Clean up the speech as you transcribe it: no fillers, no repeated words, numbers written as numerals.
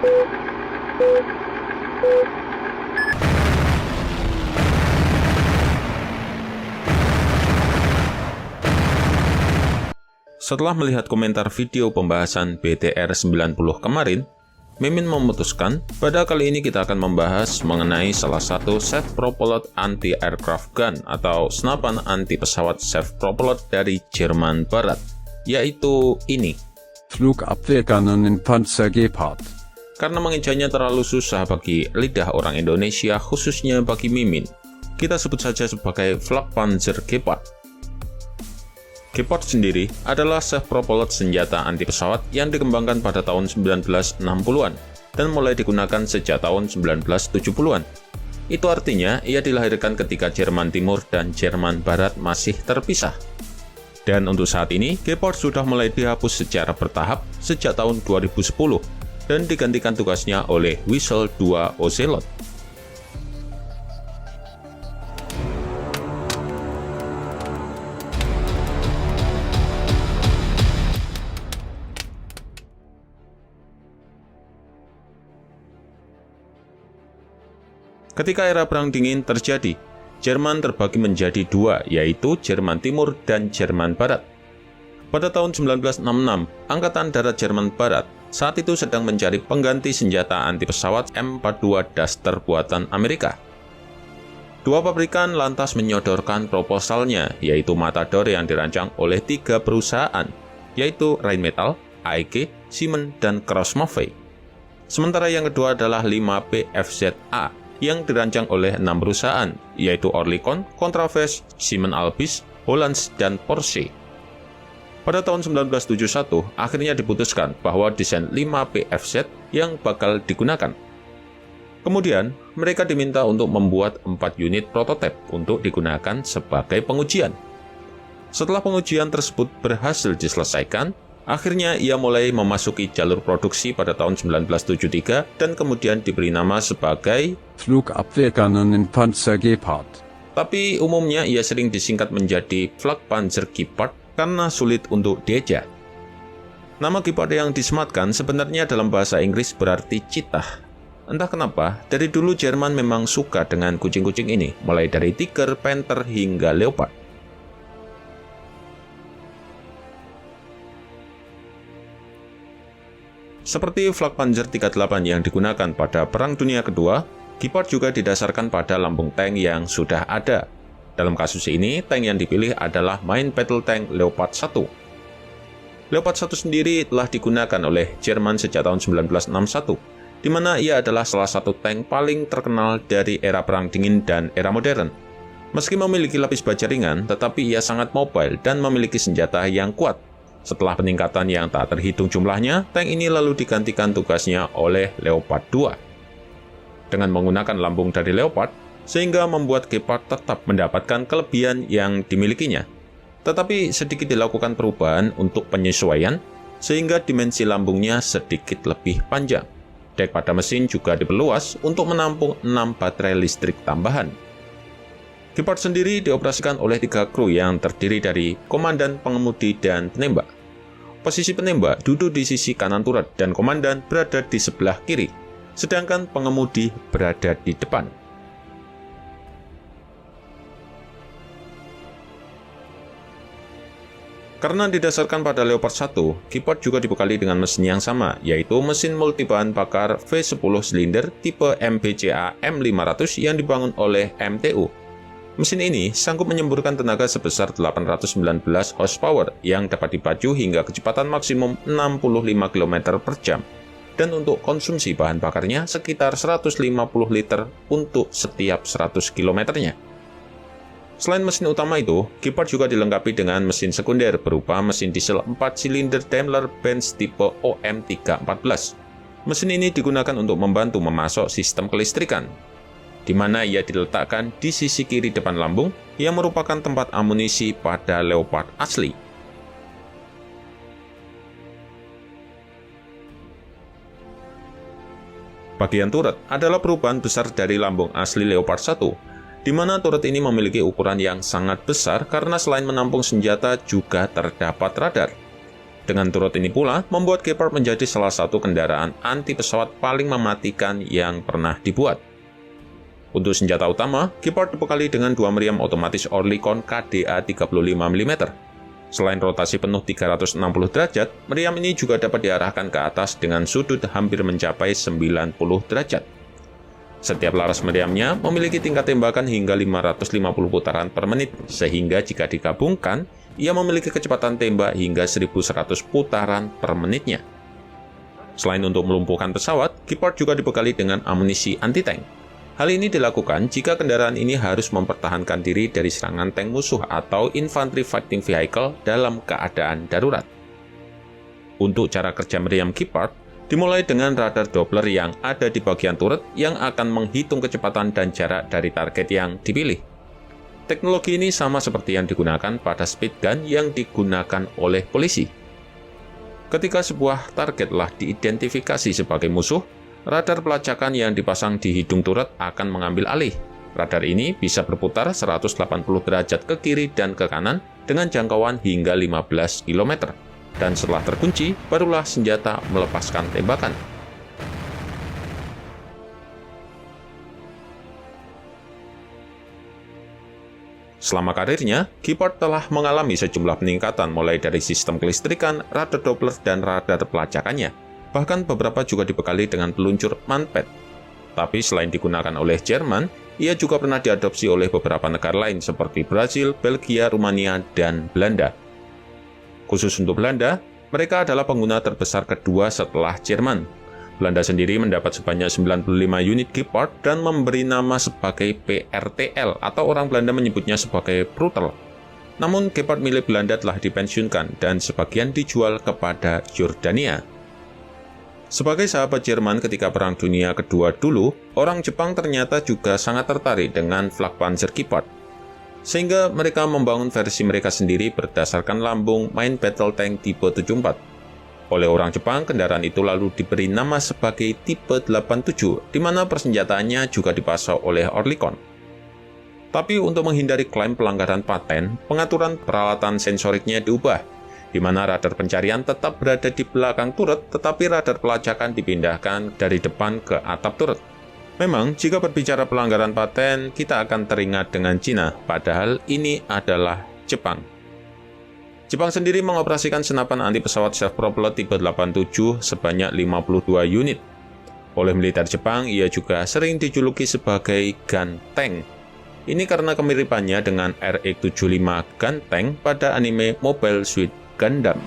Setelah melihat komentar video pembahasan BTR-90 kemarin, Mimin memutuskan pada kali ini kita akan membahas mengenai salah satu self-propelled anti-aircraft gun atau senapan anti-pesawat self-propelled dari Jerman Barat, yaitu ini. Flugabwehrkanonen Panzer Gepard. Karena mengejanya terlalu susah bagi lidah orang Indonesia, khususnya bagi Mimin, kita sebut saja sebagai Flakpanzer Gepard. Gepard sendiri adalah self-propelled senjata anti-pesawat yang dikembangkan pada tahun 1960-an dan mulai digunakan sejak tahun 1970-an. Itu artinya ia dilahirkan ketika Jerman Timur dan Jerman Barat masih terpisah. Dan untuk saat ini, Gepard sudah mulai dihapus secara bertahap sejak tahun 2010 dan digantikan tugasnya oleh Weasel 2 Ocelot. Ketika era Perang Dingin terjadi, Jerman terbagi menjadi dua, yaitu Jerman Timur dan Jerman Barat. Pada tahun 1966, Angkatan Darat Jerman Barat saat itu sedang mencari pengganti senjata anti-pesawat M42 Duster buatan Amerika. Dua pabrikan lantas menyodorkan proposalnya, yaitu Matador yang dirancang oleh 3 perusahaan, yaitu Rheinmetall, AEG, Siemens, dan Krauss-Maffei. Sementara yang kedua adalah 5PFZA, yang dirancang oleh 6 perusahaan, yaitu Oerlikon, Contraves, Siemens Albis, Hollands, dan Porsche. Pada tahun 1971, akhirnya diputuskan bahwa desain 5PFZ yang bakal digunakan. Kemudian, mereka diminta untuk membuat 4 unit prototipe untuk digunakan sebagai pengujian. Setelah pengujian tersebut berhasil diselesaikan, akhirnya ia mulai memasuki jalur produksi pada tahun 1973 dan kemudian diberi nama sebagai Flugabwehrkanonen Panzer Gepard. Tapi umumnya ia sering disingkat menjadi Flakpanzer Gepard karena sulit untuk diejak. Nama Gepard yang disematkan sebenarnya dalam bahasa Inggris berarti citah. Entah kenapa, dari dulu Jerman memang suka dengan kucing-kucing ini, mulai dari Tiger, Panther, hingga Leopard. Seperti Flakpanzer 38 yang digunakan pada Perang Dunia Kedua, Gepard juga didasarkan pada lambung tank yang sudah ada. Dalam kasus ini, tank yang dipilih adalah Main Battle Tank Leopard 1. Leopard 1 sendiri telah digunakan oleh Jerman sejak tahun 1961, di mana ia adalah salah satu tank paling terkenal dari era Perang Dingin dan era modern. Meski memiliki lapis baja ringan, tetapi ia sangat mobile dan memiliki senjata yang kuat. Setelah peningkatan yang tak terhitung jumlahnya, tank ini lalu digantikan tugasnya oleh Leopard 2. Dengan menggunakan lambung dari Leopard, sehingga membuat Gepard tetap mendapatkan kelebihan yang dimilikinya. Tetapi sedikit dilakukan perubahan untuk penyesuaian, sehingga dimensi lambungnya sedikit lebih panjang. Dek pada mesin juga diperluas untuk menampung 6 baterai listrik tambahan. Gepard sendiri dioperasikan oleh 3 kru yang terdiri dari komandan, pengemudi, dan penembak. Posisi penembak duduk di sisi kanan turret dan komandan berada di sebelah kiri, sedangkan pengemudi berada di depan. Karena didasarkan pada Leopard 1, Gepard juga dibekali dengan mesin yang sama, yaitu mesin multi bahan bakar V10 silinder tipe MBCA M500 yang dibangun oleh MTU. Mesin ini sanggup menyemburkan tenaga sebesar 819 horsepower yang dapat dipacu hingga kecepatan maksimum 65 km per jam. Dan untuk konsumsi bahan bakarnya sekitar 150 liter untuk setiap 100 km-nya. Selain mesin utama itu, Gepard juga dilengkapi dengan mesin sekunder berupa mesin diesel 4 silinder Daimler-Benz tipe OM314. Mesin ini digunakan untuk membantu memasok sistem kelistrikan, di mana ia diletakkan di sisi kiri depan lambung yang merupakan tempat amunisi pada Leopard asli. Bagian turret adalah perubahan besar dari lambung asli Leopard 1, di mana turret ini memiliki ukuran yang sangat besar karena selain menampung senjata juga terdapat radar. Dengan turut ini pula, membuat Gepard menjadi salah satu kendaraan anti pesawat paling mematikan yang pernah dibuat. Untuk senjata utama, Gepard dibekali dengan 2 meriam otomatis Oerlikon KDA 35 mm. Selain rotasi penuh 360 derajat, meriam ini juga dapat diarahkan ke atas dengan sudut hampir mencapai 90 derajat. Setiap laras meriamnya memiliki tingkat tembakan hingga 550 putaran per menit, sehingga jika digabungkan, ia memiliki kecepatan tembak hingga 1100 putaran per menitnya. Selain untuk melumpuhkan pesawat, Gepard juga dibekali dengan amunisi anti-tank. Hal ini dilakukan jika kendaraan ini harus mempertahankan diri dari serangan tank musuh atau infantry fighting vehicle dalam keadaan darurat. Untuk cara kerja meriam Gepard, dimulai dengan radar Doppler yang ada di bagian turret yang akan menghitung kecepatan dan jarak dari target yang dipilih. Teknologi ini sama seperti yang digunakan pada speed gun yang digunakan oleh polisi. Ketika sebuah target telah diidentifikasi sebagai musuh, radar pelacakan yang dipasang di hidung turret akan mengambil alih. Radar ini bisa berputar 180 derajat ke kiri dan ke kanan dengan jangkauan hingga 15 km. Dan setelah terkunci, barulah senjata melepaskan tembakan. Selama karirnya, Gepard telah mengalami sejumlah peningkatan mulai dari sistem kelistrikan, radar Doppler, dan radar pelacakannya. Bahkan beberapa juga dibekali dengan peluncur manpad. Tapi selain digunakan oleh Jerman, ia juga pernah diadopsi oleh beberapa negara lain seperti Brasil, Belgia, Rumania, dan Belanda. Khusus untuk Belanda, mereka adalah pengguna terbesar kedua setelah Jerman. Belanda sendiri mendapat sebanyak 95 unit Gepard dan memberi nama sebagai PRTL atau orang Belanda menyebutnya sebagai Brutal. Namun Gepard milik Belanda telah dipensiunkan dan sebagian dijual kepada Yordania. Sebagai sahabat Jerman ketika Perang Dunia Kedua dulu, orang Jepang ternyata juga sangat tertarik dengan Flakpanzer Gepard. Sehingga mereka membangun versi mereka sendiri berdasarkan lambung Main Battle Tank tipe 74. Oleh orang Jepang, kendaraan itu lalu diberi nama sebagai tipe 87, di mana persenjataannya juga dipasok oleh Oerlikon. Tapi untuk menghindari klaim pelanggaran paten, pengaturan peralatan sensoriknya diubah, di mana radar pencarian tetap berada di belakang turret, tetapi radar pelacakan dipindahkan dari depan ke atap turret. Memang, jika berbicara pelanggaran paten, kita akan teringat dengan Cina, padahal ini adalah Jepang. Jepang sendiri mengoperasikan senapan anti-pesawat self-propelled tipe 87 sebanyak 52 unit. Oleh militer Jepang, ia juga sering dijuluki sebagai gun tank. Ini karena kemiripannya dengan RX-75 gun tank pada anime Mobile Suit Gundam.